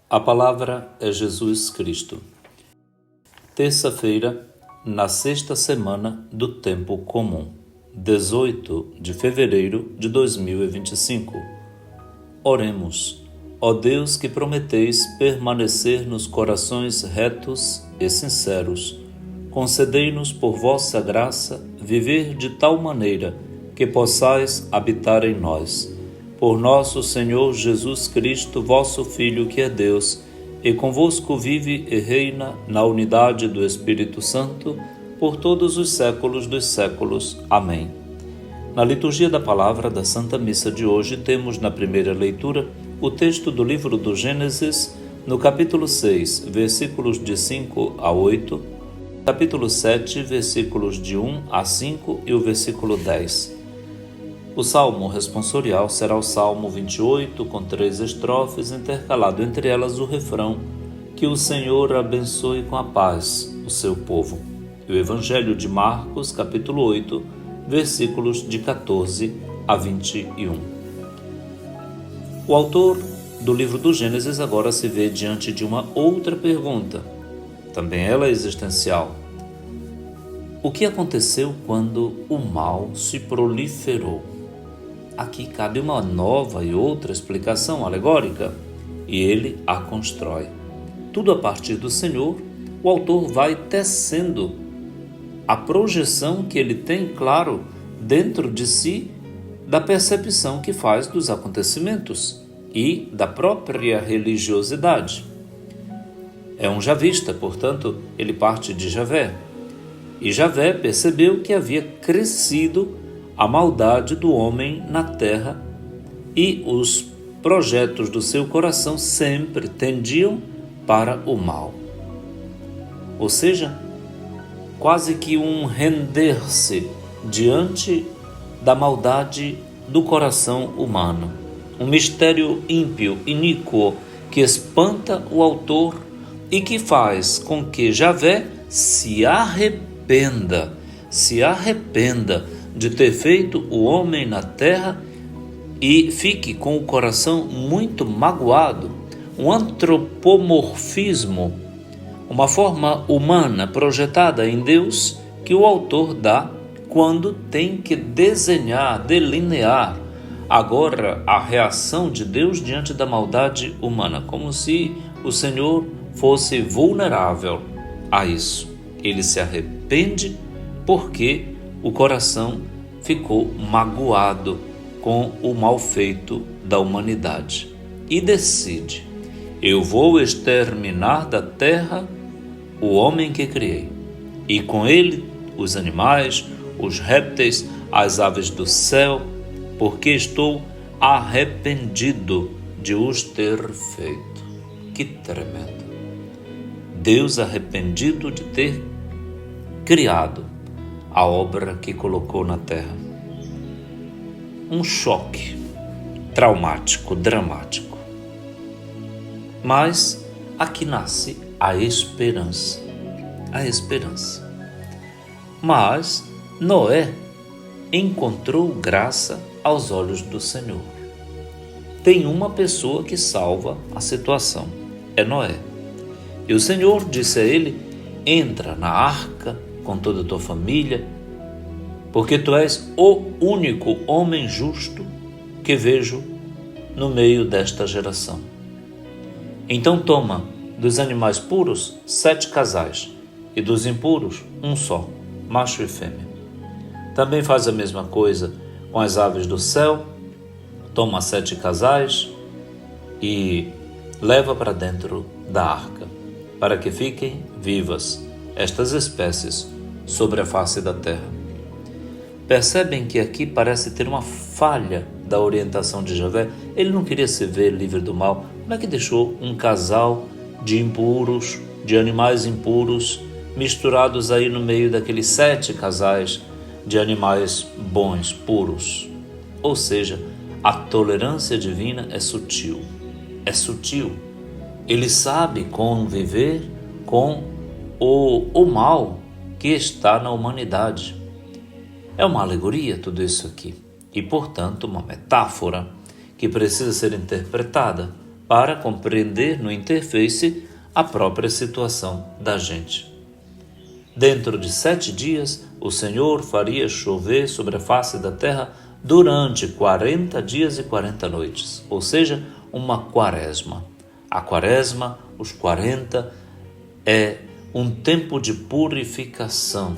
A palavra é Jesus Cristo. Terça-feira, na sexta semana do Tempo Comum, 18 de fevereiro de 2025. Oremos. Ó Deus, que prometeis permanecer nos corações retos e sinceros, concedei-nos por vossa graça viver de tal maneira que possais habitar em nós. Por nosso Senhor Jesus Cristo, vosso Filho, que é Deus, e convosco vive e reina na unidade do Espírito Santo, por todos os séculos dos séculos. Amém. Na liturgia da palavra da Santa Missa de hoje, temos na primeira leitura o texto do livro do Gênesis, no capítulo 6, versículos de 5 a 8, capítulo 7, versículos de 1 a 5 e o versículo 10. O salmo responsorial será o Salmo 28, com 3 estrofes, intercalado entre elas o refrão: que o Senhor abençoe com a paz o seu povo. E o Evangelho de Marcos, capítulo 8, versículos de 14 a 21. O autor do livro do Gênesis agora se vê diante de uma outra pergunta, também ela existencial. O que aconteceu quando o mal se proliferou? Aqui cabe uma nova e outra explicação alegórica, e ele a constrói. Tudo a partir do Senhor, o autor vai tecendo a projeção que ele tem, claro, dentro de si, da percepção que faz dos acontecimentos e da própria religiosidade. É um javista, portanto, ele parte de Javé. E Javé percebeu que havia crescido a maldade do homem na terra e os projetos do seu coração sempre tendiam para o mal. Ou seja, quase que um render-se diante da maldade do coração humano. Um mistério ímpio, iníquo, que espanta o autor e que faz com que Javé se arrependa de ter feito o homem na terra e fique com o coração muito magoado. Um antropomorfismo, uma forma humana projetada em Deus que o autor dá quando tem que desenhar, delinear agora a reação de Deus diante da maldade humana, como se o Senhor fosse vulnerável a isso. Ele se arrepende porque o coração ficou magoado com o mal feito da humanidade e decide: eu vou exterminar da terra o homem que criei, e com ele os animais, os répteis, as aves do céu, porque estou arrependido de os ter feito. Que tremendo! Deus arrependido de ter criado a obra que colocou na terra. Um choque traumático, dramático. Mas aqui nasce a esperança. A esperança. Mas Noé encontrou graça aos olhos do Senhor. Tem uma pessoa que salva a situação. É Noé. E o Senhor disse a ele: entra na arca com toda a tua família, porque tu és o único homem justo que vejo no meio desta geração. Então toma dos animais puros 7 casais, e dos impuros um só, macho e fêmea. Também faz a mesma coisa com as aves do céu, toma 7 casais e leva para dentro da arca, para que fiquem vivas estas espécies sobre a face da terra. Percebem que aqui parece ter uma falha da orientação de Javé. Ele não queria se ver livre do mal. Como é que deixou um casal de impuros, de animais impuros, misturados aí no meio daqueles 7 casais de animais bons, puros? Ou seja, a tolerância divina é sutil. É sutil. Ele sabe conviver com o mal que está na humanidade. É uma alegoria tudo isso aqui e, portanto, uma metáfora que precisa ser interpretada para compreender no interface a própria situação da gente. Dentro de 7 dias, o Senhor faria chover sobre a face da terra durante 40 dias e 40 noites, ou seja, uma quaresma. A quaresma, os 40, é um tempo de purificação,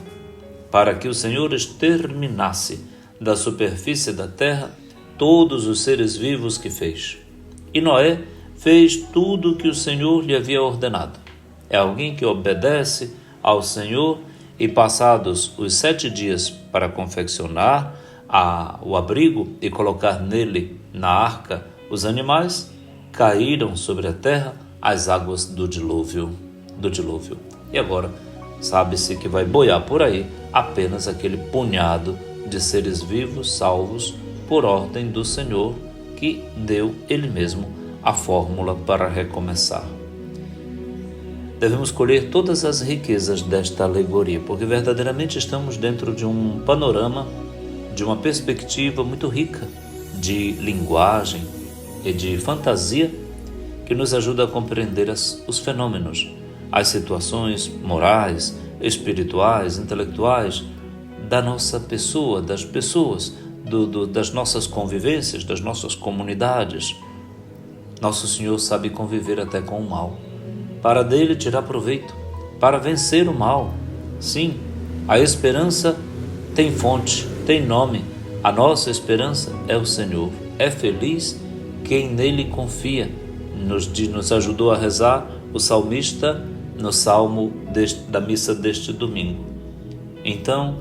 para que o Senhor exterminasse da superfície da terra todos os seres vivos que fez. E Noé fez tudo o que o Senhor lhe havia ordenado. É alguém que obedece ao Senhor, e passados os 7 dias para confeccionar o abrigo e colocar nele, na arca, os animais, caíram sobre a terra as águas do dilúvio. E agora, sabe-se que vai boiar por aí apenas aquele punhado de seres vivos salvos por ordem do Senhor, que deu Ele mesmo a fórmula para recomeçar. Devemos colher todas as riquezas desta alegoria, porque verdadeiramente estamos dentro de um panorama, de uma perspectiva muito rica de linguagem e de fantasia que nos ajuda a compreender os fenômenos, as situações morais, espirituais, intelectuais da nossa pessoa, das pessoas, das nossas convivências, das nossas comunidades. Nosso Senhor sabe conviver até com o mal, para dele tirar proveito, para vencer o mal. Sim, a esperança tem fonte, tem nome. A nossa esperança é o Senhor. É feliz quem nele confia. Nos ajudou a rezar o salmista no salmo da missa deste domingo. Então,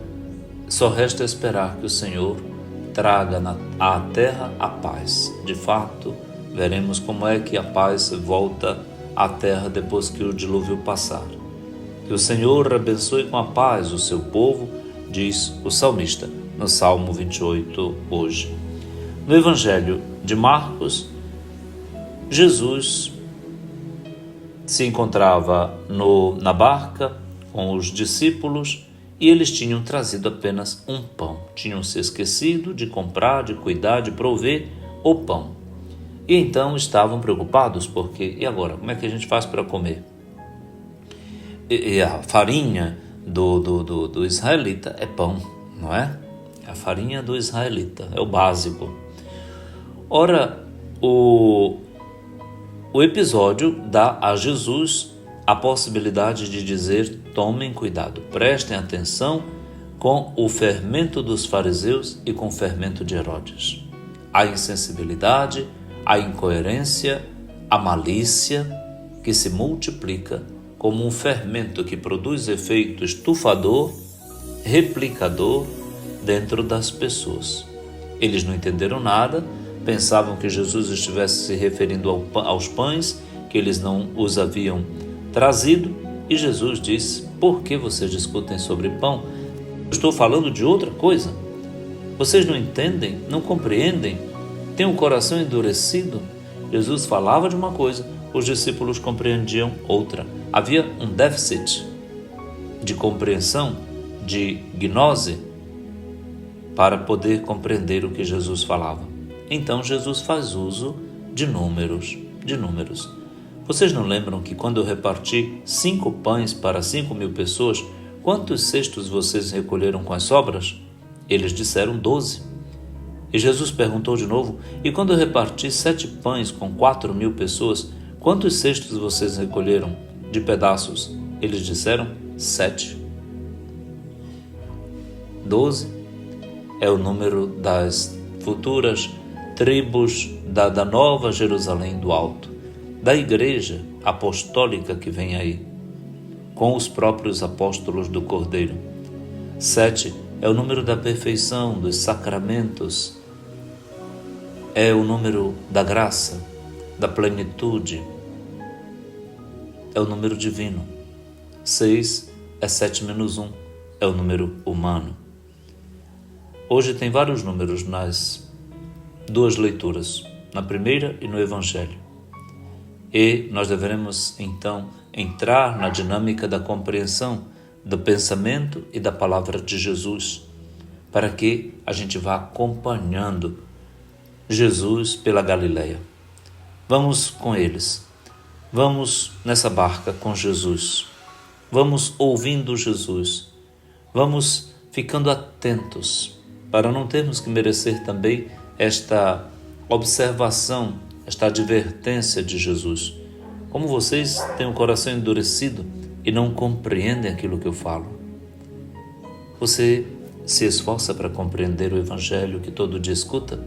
só resta esperar que o Senhor traga à terra a paz. De fato, veremos como é que a paz volta à terra depois que o dilúvio passar. Que o Senhor abençoe com a paz o seu povo, diz o salmista no Salmo 28 hoje. No Evangelho de Marcos, Jesus se encontrava na barca com os discípulos e eles tinham trazido apenas um pão. Tinham se esquecido de comprar, de cuidar, de prover o pão. E então estavam preocupados porque, e agora, como é que a gente faz para comer? E a farinha do israelita é pão, não é? A farinha do israelita é o básico. Ora, o episódio dá a Jesus a possibilidade de dizer: tomem cuidado, prestem atenção com o fermento dos fariseus e com o fermento de Herodes. A insensibilidade, a incoerência, a malícia que se multiplica como um fermento que produz efeito estufador, replicador dentro das pessoas. Eles não entenderam nada, pensavam que Jesus estivesse se referindo aos pães, que eles não os haviam trazido, e Jesus disse: por que vocês discutem sobre pão? Eu estou falando de outra coisa. Vocês não entendem, não compreendem, têm um coração endurecido. Jesus falava de uma coisa, os discípulos compreendiam outra. Havia um déficit de compreensão, de gnose, para poder compreender o que Jesus falava. Então Jesus faz uso de números. Vocês não lembram que quando eu reparti 5 pães para 5.000 pessoas, quantos cestos vocês recolheram com as sobras? Eles disseram 12. E Jesus perguntou de novo: e quando eu reparti 7 pães com 4.000 pessoas, quantos cestos vocês recolheram de pedaços? Eles disseram 7. 12 é o número das futuras tribos da Nova Jerusalém do Alto, da igreja apostólica que vem aí, com os próprios apóstolos do Cordeiro. 7 é o número da perfeição, dos sacramentos, é o número da graça, da plenitude, é o número divino. 6 é 7 menos 1, é o número humano. Hoje tem vários números nas 2 leituras, na primeira e no Evangelho. E nós devemos, então, entrar na dinâmica da compreensão do pensamento e da palavra de Jesus, para que a gente vá acompanhando Jesus pela Galileia. Vamos com eles. Vamos nessa barca com Jesus. Vamos ouvindo Jesus. Vamos ficando atentos para não termos que merecer também esta observação, esta advertência de Jesus. Como vocês têm o coração endurecido e não compreendem aquilo que eu falo. Você se esforça para compreender o Evangelho que todo dia escuta?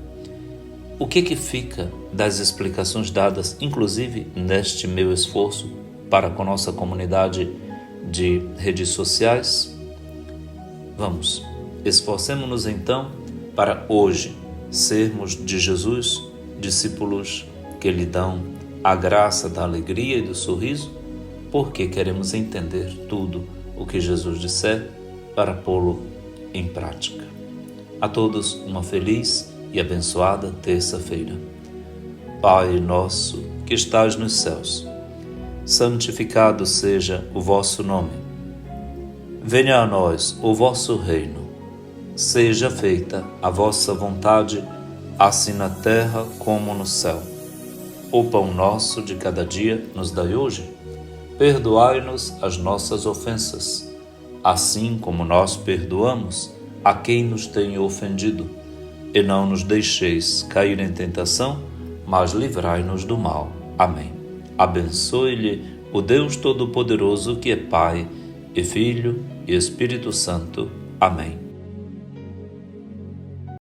O que fica das explicações dadas, inclusive neste meu esforço para com nossa comunidade de redes sociais? Vamos, esforcemo-nos então para hoje sermos de Jesus discípulos que lhe dão a graça da alegria e do sorriso, porque queremos entender tudo o que Jesus disser para pô-lo em prática. A todos uma feliz e abençoada terça-feira. Pai nosso que estás nos céus, santificado seja o vosso nome. Venha a nós o vosso reino. Seja feita a vossa vontade, assim na terra como no céu. O pão nosso de cada dia nos dai hoje. Perdoai-nos as nossas ofensas, assim como nós perdoamos a quem nos tem ofendido. E não nos deixeis cair em tentação, mas livrai-nos do mal. Amém. Abençoe-lhe o Deus Todo-Poderoso, que é Pai, e Filho, e Espírito Santo. Amém.